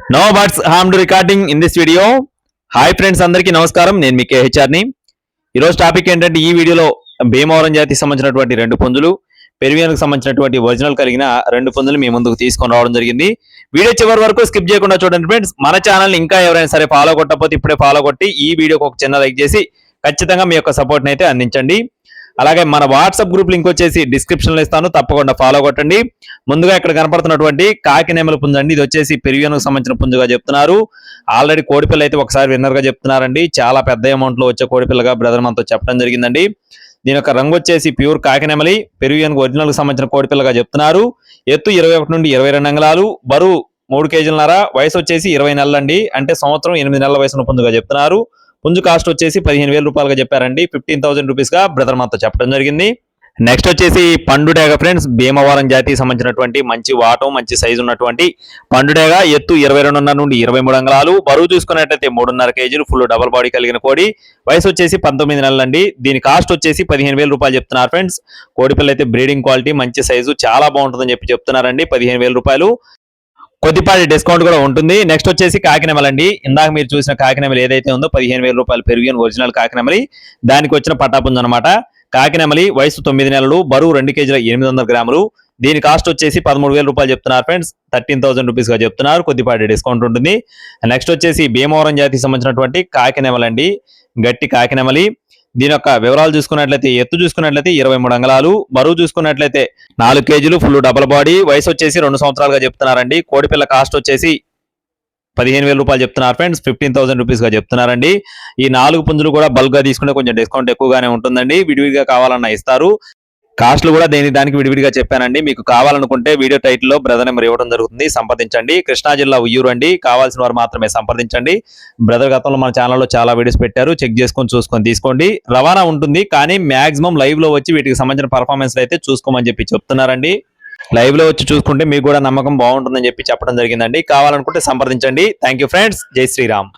No butts harm to recording in this video. Hi friends, అందరికీ నమస్కారం. నేను మీ కేహెచ్ఆర్ని. ఈరోజు టాపిక్ ఏంటంటే, ఈ వీడియోలో భీమవరం జాతికి సంబంధించినటువంటి 2 పుంజులు, పెరువియన్కు సంబంధించినటువంటి ఒరిజినల్ కలిగిన 2 పుంజులు మీ ముందుకు తీసుకొని రావడం జరిగింది. వీడియో చివరి వరకు స్కిప్ చేయకుండా చూడండి ఫ్రెండ్స్. మన ఛానల్ ఇంకా ఎవరైనా సరే ఫాలో కొట్టకపోతే ఇప్పుడే ఫాలో కొట్టి ఈ వీడియోకి ఒక చిన్న లైక్ చేసి ఖచ్చితంగా మీ యొక్క సపోర్ట్ని అయితే అందించండి. అలాగే మన వాట్సాప్ గ్రూప్ లింక్ వచ్చేసి డిస్క్రిప్షన్ లో ఇస్తాను, తప్పకుండా ఫాలో కొట్టండి. ముందుగా ఇక్కడ కనపడుతున్నటువంటి కాకినేమల పుంజు అండి. ఇది వచ్చేసి పెరువియన్కు సంబంధించిన పుంజుగా చెప్తున్నారు. ఆల్రెడీ కోడిపిల్ల అయితే ఒకసారి విన్నర్ గా చెప్తున్నారండి. చాలా పెద్ద అమౌంట్ లో వచ్చే కోడిపిల్లగా బ్రదర్ మనతో చెప్పడం జరిగిందండి. దీని యొక్క రంగు వచ్చేసి ప్యూర్ కాకినేమలి, పెరువియన్ ఒరిజినల్ కు సంబంధించిన కోడిపిల్లగా చెప్తున్నారు. ఎత్తు 21 నుండి 22 అంగుళాలు, బరువు 3 కేజీలన్నర, వయసు వచ్చేసి 20 నెలలండి. అంటే సంవత్సరం 8 నెలల వయసున్న పుంజుగా చెప్తున్నారు. పుంజు కాస్ట్ వచ్చేసి 15,000 రూపాయలుగా చెప్పారండి. 15,000 రూపీస్ గా బ్రదర్ మనతో చెప్పడం జరిగింది. నెక్స్ట్ వచ్చేసి పండుడేగ ఫ్రెండ్స్. భీమవరం జాతికి సంబంధించినటువంటి మంచి వాటం, మంచి సైజు ఉన్నటువంటి పండుడేగ. ఎత్తు 22.5 నుండి 23 అంగుళాలు, బరువు చూసుకున్నట్లయితే 3.5 కేజీలు, ఫుల్ డబల్ బాడీ కలిగిన కోడి. వయసు వచ్చేసి 19 నెలలండి. దీని కాస్ట్ వచ్చేసి 15,000 రూపాయలు చెప్తున్నారు ఫ్రెండ్స్. కోడిపిల్ల అయితే బ్రీడింగ్ క్వాలిటీ, మంచి సైజు, చాలా బాగుంటుందని చెప్తున్నారండి. 15,000 రూపాయలు. కొద్దిపాటి డిస్కౌంట్ కూడా ఉంటుంది. నెక్స్ట్ వచ్చేసి కాకినెమలి అండి. ఇందాక మీరు చూసిన కాకినెమలి ఏదైతే ఉందో 15,000 రూపాయలు పెరువియన్ ఒరిజినల్ కాకినెమలి, దానికి వచ్చిన పట్టాపుంజు అనమాట. కాకినెమలి వయసు 9 నెలలు, బరువు 2 కేజీల 800 గ్రాములు. దీని కాస్ట్ వచ్చేసి 13,000 రూపాయలు చెప్తున్నారు ఫ్రెండ్స్. 13,000 రూపీస్ గా చెప్తున్నారు. కొద్దిపాటి డిస్కౌంట్ ఉంటుంది. నెక్స్ట్ వచ్చేసి భీమవరం జాతికి సంబంధించినటువంటి కాకినెమలి అండి. గట్టి కాకినెమలి. దీని యొక్క వివరాలు చూసుకున్నట్లయితే, ఎత్తు చూసుకున్నట్లయితే 23 అంగుళాలు, బరువు చూసుకున్నట్లయితే 4 కేజీలు, ఫుల్ డబల్ బాడీ. వయసు వచ్చేసి 2 సంవత్సరాలుగా చెప్తున్నారండి. కోడిపిల్ల కాస్ట్ వచ్చేసి 15,000 రూపాయలు చెప్తున్నారు ఫ్రెండ్స్. 15,000 రూపీస్ గా చెప్తున్నారండి. ఈ 4 పుంజులు కూడా బల్క్ గా తీసుకుంటే కొంచెం డిస్కౌంట్ ఎక్కువగానే ఉంటుందండి. విడివిడిగా కావాలన్నా ఇస్తారు. కాస్ట్లు కూడా దానికి విడివిడిగా చెప్పానండి. మీకు కావాలనుకుంటే వీడియో టైటిల్లో బ్రదర్ నెంబర్ ఇవ్వడం జరుగుతుంది, సంప్రదించండి. కృష్ణా జిల్లా ఉయ్యూరు అండి. కావాల్సిన వారు మాత్రమే సంప్రదించండి. బ్రదర్ గతంలో మన ఛానల్లో చాలా వీడియోస్ పెట్టారు, చెక్ చేసుకొని చూసుకొని తీసుకోండి. రవాణా ఉంటుంది, కానీ మాక్సిమం లైవ్ లో వచ్చి వీటికి సంబంధించిన పర్ఫార్మెన్స్ అయితే చూసుకోమని చెప్తున్నారండి. లైవ్ లో వచ్చి చూసుకుంటే మీకు కూడా నమ్మకం బాగుంటుందని చెప్పడం జరిగిందండి. కావాలనుకుంటే సంప్రదించండి. Thank you friends. జై శ్రీరామ్.